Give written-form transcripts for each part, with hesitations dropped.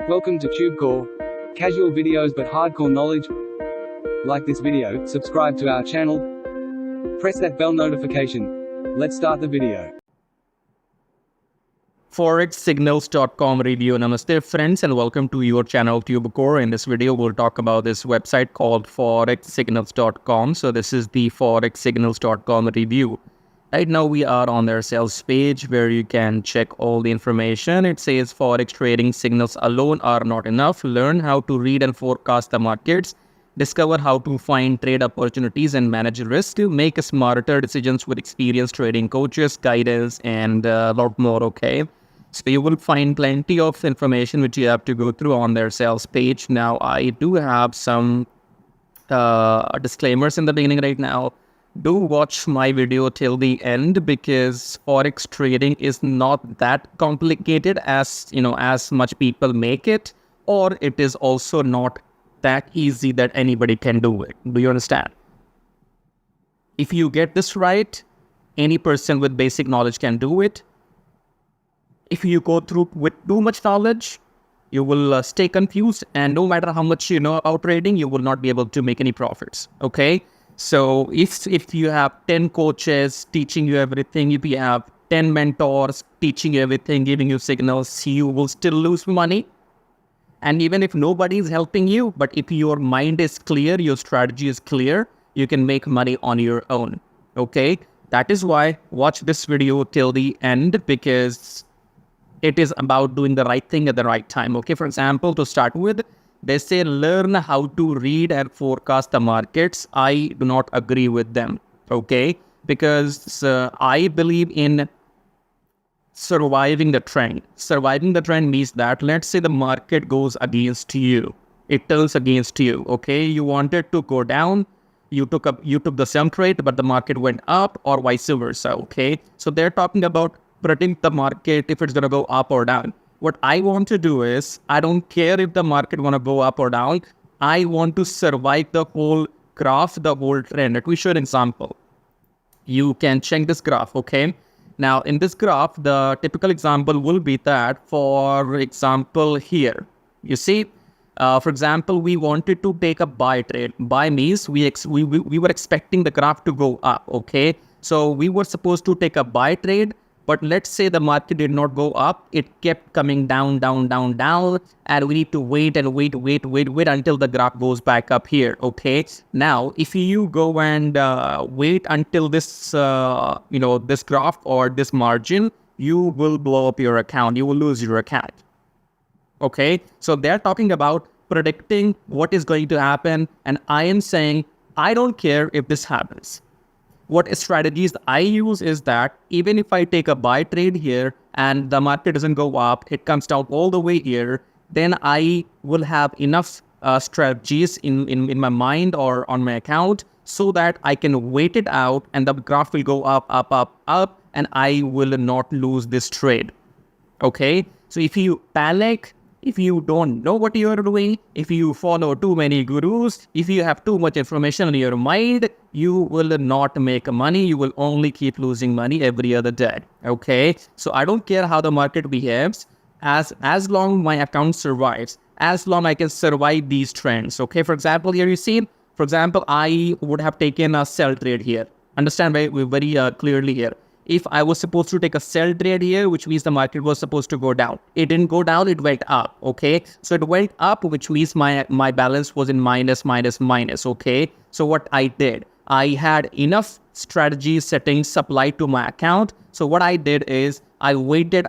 Welcome to TubeCore. Casual videos but hardcore knowledge. Like this video, subscribe to our channel, press that bell notification. Let's start the video. Forexsignals.com review. Namaste friends and welcome to your channel TubeCore. In this video we'll talk about this website called Forexsignals.com. So this is the Forexsignals.com review. Right now we are on their sales page where you can check all the information. It says Forex trading signals alone are not enough. Learn how to read and forecast the markets. Discover how to find trade opportunities and manage risk to make smarter decisions with experienced trading coaches, guidance, and a lot more, okay? So you will find plenty of information which you have to go through on their sales page. Now, I do have some disclaimers in the beginning right now. Do watch my video till the end because Forex trading is not that complicated as much people make it, or it is also not that easy that anybody can do it. Do you understand? If you get this right, any person with basic knowledge can do it. If you go through with too much knowledge, you will stay confused, and no matter how much you know about trading, you will not be able to make any profits. Okay? So if you have 10 coaches teaching you everything, if you have 10 mentors teaching you everything, giving you signals, you will still lose money. And even if nobody is helping you, but if your mind is clear, your strategy is clear, you can make money on your own. Okay? That is why watch this video till the end, because it is about doing the right thing at the right time. Okay? For example, to start with, they say learn how to read and forecast the markets. I do not agree with them, okay? Because I believe in surviving the trend. Surviving the trend means that, let's say the market goes against you. It turns against you, okay? You wanted to go down. You took the same trade, but the market went up, or vice versa, okay? So they're talking about predict the market if it's going to go up or down. What I want to do is, I don't care if the market want to go up or down. I want to survive the whole graph, the whole trend. Let me show an example. You can check this graph, okay? Now, in this graph, the typical example will be that, for example, here. You see, for example, we wanted to take a buy trade. Buy means we were expecting the graph to go up, okay? So we were supposed to take a buy trade. But let's say the market did not go up, it kept coming down, and we need to wait until the graph goes back up here, okay? Now, if you go and wait until this, this graph or this margin, you will blow up your account, you will lose your account, okay? So they're talking about predicting what is going to happen, and I am saying, I don't care if this happens. What strategies I use is that even if I take a buy trade here and the market doesn't go up, it comes down all the way here, then I will have enough strategies in my mind or on my account so that I can wait it out and the graph will go up, and I will not lose this trade. Okay? So if you panic, if you don't know what you are doing, if you follow too many gurus, if you have too much information in your mind, you will not make money. You will only keep losing money every other day. Okay? So I don't care how the market behaves. As long my account survives, as long I can survive these trends. Okay? For example, here you see, for example, I would have taken a sell trade here. Understand very clearly here. If I was supposed to take a sell trade here, which means the market was supposed to go down. It didn't go down, it went up, okay? So it went up, which means my balance was in minus, okay? So what I did, I had enough strategy settings supplied to my account. So what I did is, I waited.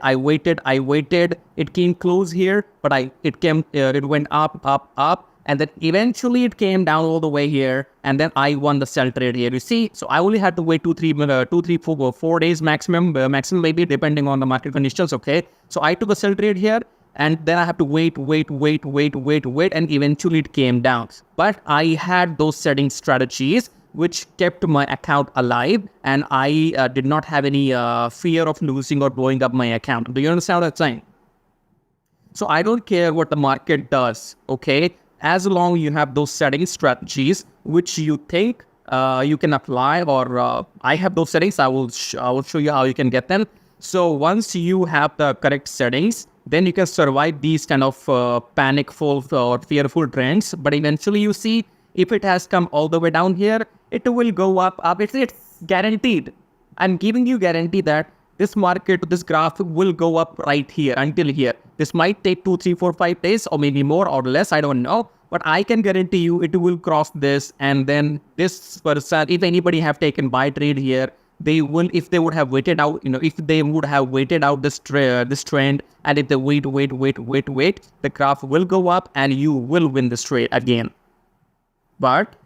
It came close here, but it went up. And then eventually it came down all the way here, and then I won the sell trade here. You see, so I only had to wait 4 days maximum maybe, depending on the market conditions. Okay, so I took a sell trade here, and then I have to wait, and eventually it came down. But I had those setting strategies which kept my account alive, and I did not have any fear of losing or blowing up my account. Do you understand what I'm saying? So I don't care what the market does. Okay. As long you have those setting strategies which you think you can apply, or I have those settings, I will show you how you can get them. So once you have the correct settings, then you can survive these kind of panicful or fearful trends. But eventually you see, if it has come all the way down here, it will go up. It's guaranteed. I'm giving you guarantee that this market, this graph will go up right here until here. This might take 2, 3, 4, 5 days or maybe more or less. I don't know. But I can guarantee you it will cross this. And then this person, if anybody have taken buy trade here, they will, if they would have waited out, if they would have waited out this trend, and if they wait, the graph will go up and you will win this trade again. But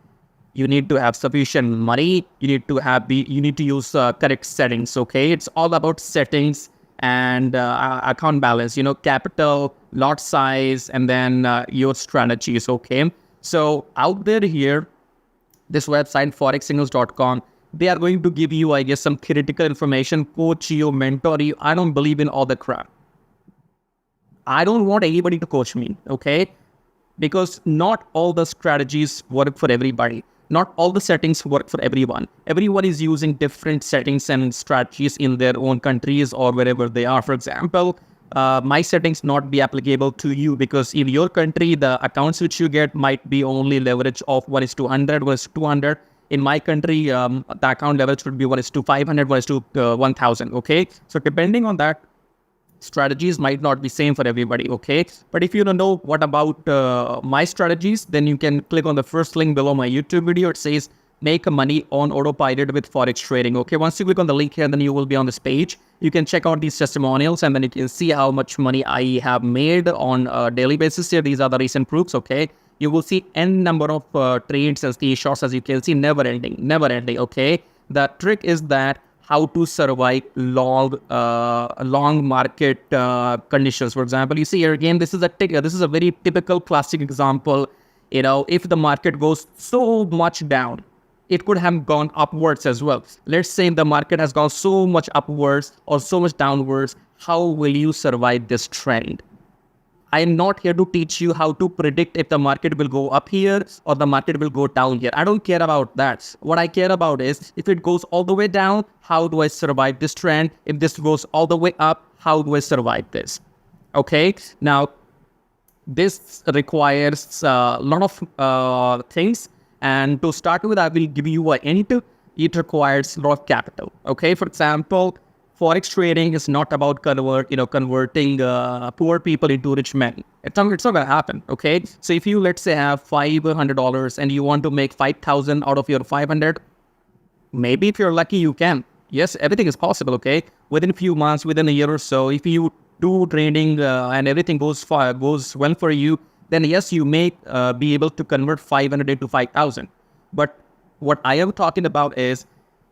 you need to have sufficient money. You need to use correct settings. Okay, it's all about settings and account balance. Capital, lot size, and then your strategies. Okay, so out there here, this website forexsignals.com, they are going to give you, I guess, some theoretical information, coach you, mentor you. I don't believe in all the crap. I don't want anybody to coach me. Okay, because not all the strategies work for everybody. Not all the settings work for everyone. Everyone is using different settings and strategies in their own countries or wherever they are. For example, my settings not be applicable to you because in your country, the accounts which you get might be only leverage of 1:100, 1:200. In my country, the account leverage would be 1:500, 1:1000. Okay, so depending on that, strategies might not be same for everybody. Okay, but if you don't know what about my strategies, then you can click on the first link below my YouTube video. It says make money on autopilot with Forex trading. Okay, once you click on the link here, then you will be on this page. You can check out these testimonials and then you can see how much money I have made on a daily basis here. These are the recent proofs. Okay, you will see n number of trades and screenshots, as you can see, never ending. Okay, the trick is that how to survive long market conditions. For example, you see here again, this is a very typical classic example. If the market goes so much down, it could have gone upwards as well. Let's say the market has gone so much upwards or so much downwards. How will you survive this trend? I am not here to teach you how to predict if the market will go up here or the market will go down here. I don't care about that. What I care about is if it goes all the way down, how do I survive this trend? If this goes all the way up, how do I survive this? Okay, now this requires a lot of things. And to start with, I will give you a hint. It requires a lot of capital. Okay, for example, Forex trading is not about converting poor people into rich men. It's not going to happen. Okay, so if you, let's say, have $500 and you want to make 5,000 out of your 500, maybe if you're lucky, you can. Yes, everything is possible. Okay, within a few months, within a year or so, if you do trading and everything goes well for you, then yes, you may be able to convert 500 into 5,000. But what I am talking about is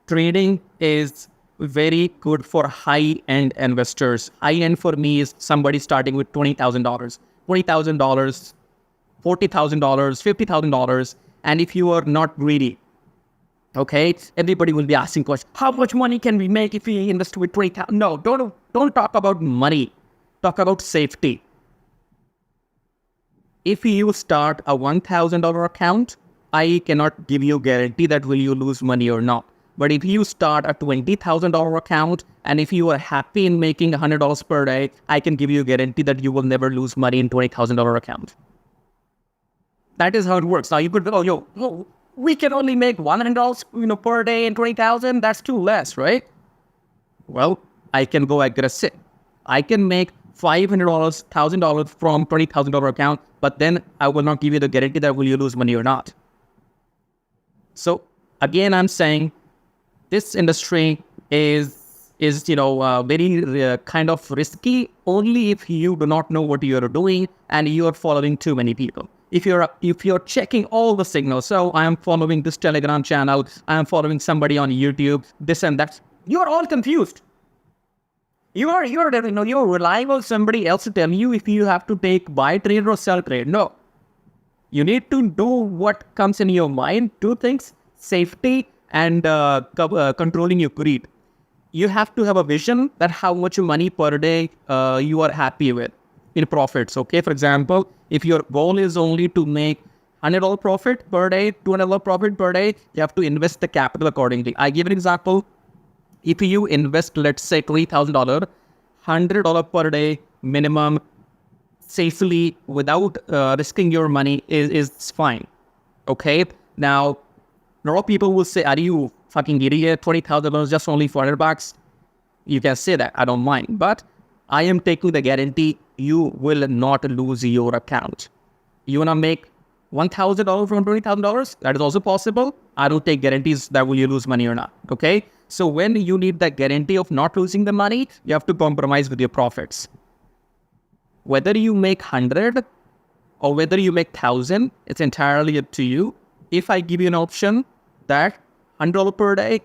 trading is very good for high-end investors. High-end for me is somebody starting with $20,000, $40,000, $50,000. And if you are not greedy, okay, everybody will be asking questions. How much money can we make if we invest with $20,000? No, don't talk about money. Talk about safety. If you start a $1,000 account, I cannot give you a guarantee that will you lose money or not. But if you start a $20,000 account and if you are happy in making $100 per day, I can give you a guarantee that you will never lose money in $20,000 account. That is how it works. Now you could, we can only make $100 per day in 20,000. That's too less, right? Well, I can go aggressive. I can make $500, $1,000 from $20,000 account, but then I will not give you the guarantee that will you lose money or not. So again, I'm saying this industry is very kind of risky only if you do not know what you are doing and you are following too many people. If you're checking all the signals, so I am following this Telegram channel, I am following somebody on YouTube, this and that, you're all confused. You're relying on somebody else to tell you if you have to take buy trade or sell trade. No. You need to do what comes in your mind. Two things: safety and controlling your greed. You have to have a vision that how much money per day you are happy with in profits. Okay, for example, if your goal is only to make $100 profit per day, $200 profit per day, you have to invest the capital accordingly. I give an example. If you invest, let's say $3,000, $100 per day minimum, safely, without risking your money is fine. Okay. Now, a lot of people will say, are you fucking idiot? $20,000 just only $400. You can say that. I don't mind. But I am taking the guarantee you will not lose your account. You want to make $1,000 from $20,000? That is also possible. I don't take guarantees that will you lose money or not. Okay. So when you need that guarantee of not losing the money, you have to compromise with your profits. Whether you make 100 or whether you make 1,000, it's entirely up to you. If I give you an option that $100 per day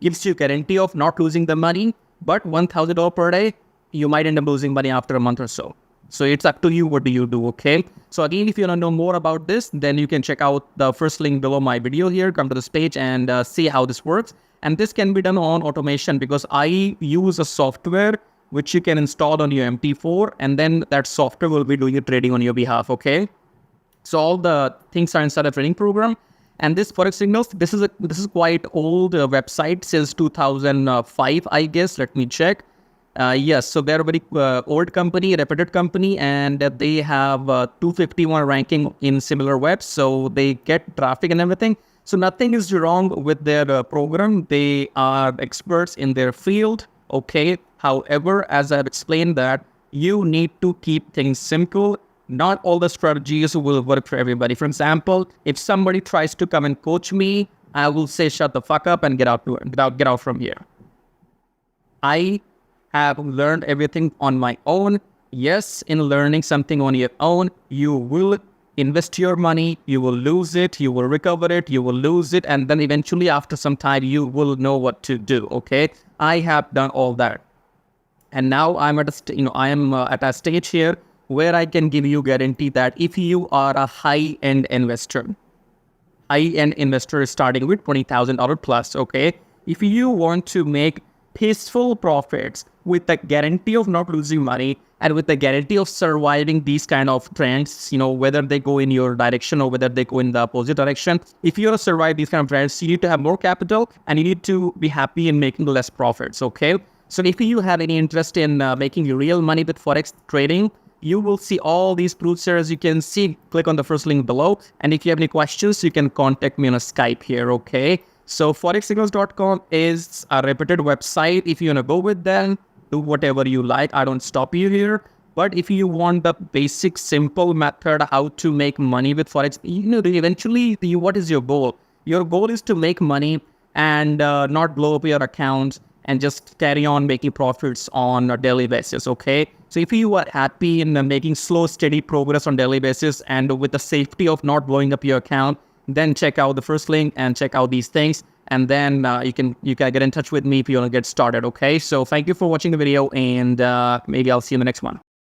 gives you guarantee of not losing the money, but $1,000 per day, you might end up losing money after a month or so. So it's up to you. What do you do? Okay. So again, if you want to know more about this, then you can check out the first link below my video here. Come to this page and see how this works. And this can be done on automation because I use a software which you can install on your MT4, and then that software will be doing the trading on your behalf. Okay. So all the things are inside a trading program. And this Forex Signals, this is quite old website since 2005, I guess. Let me check. Yes, so they're a very old company, reputed company, and they have 251 ranking in similar webs. So they get traffic and everything. So nothing is wrong with their program. They are experts in their field. Okay. However, as I've explained that you need to keep things simple. Not all the strategies will work for everybody. For example, if somebody tries to come and coach me, I will say, shut the fuck up and get out from here. I have learned everything on my own. Yes, in learning something on your own, you will invest your money, you will lose it, you will recover it, you will lose it, and then eventually after some time, you will know what to do. Okay, I have done all that, and now I'm at a stage here where I can give you guarantee that if you are a high-end investor is starting with $20,000 plus, okay? If you want to make peaceful profits with the guarantee of not losing money and with the guarantee of surviving these kind of trends, whether they go in your direction or whether they go in the opposite direction, if you want to survive these kind of trends, you need to have more capital and you need to be happy in making less profits, okay? So if you have any interest in making real money with Forex trading, you will see all these proofs here. As you can see, click on the first link below. And if you have any questions, you can contact me on a Skype here, okay? So forexsignals.com is a reputed website. If you want to go with them, do whatever you like. I don't stop you here. But if you want the basic, simple method how to make money with Forex, eventually, what is your goal? Your goal is to make money and not blow up your account and just carry on making profits on a daily basis, okay? So if you are happy in making slow, steady progress on daily basis and with the safety of not blowing up your account, then check out the first link and check out these things. And then you can get in touch with me if you want to get started, okay? So thank you for watching the video, and maybe I'll see you in the next one.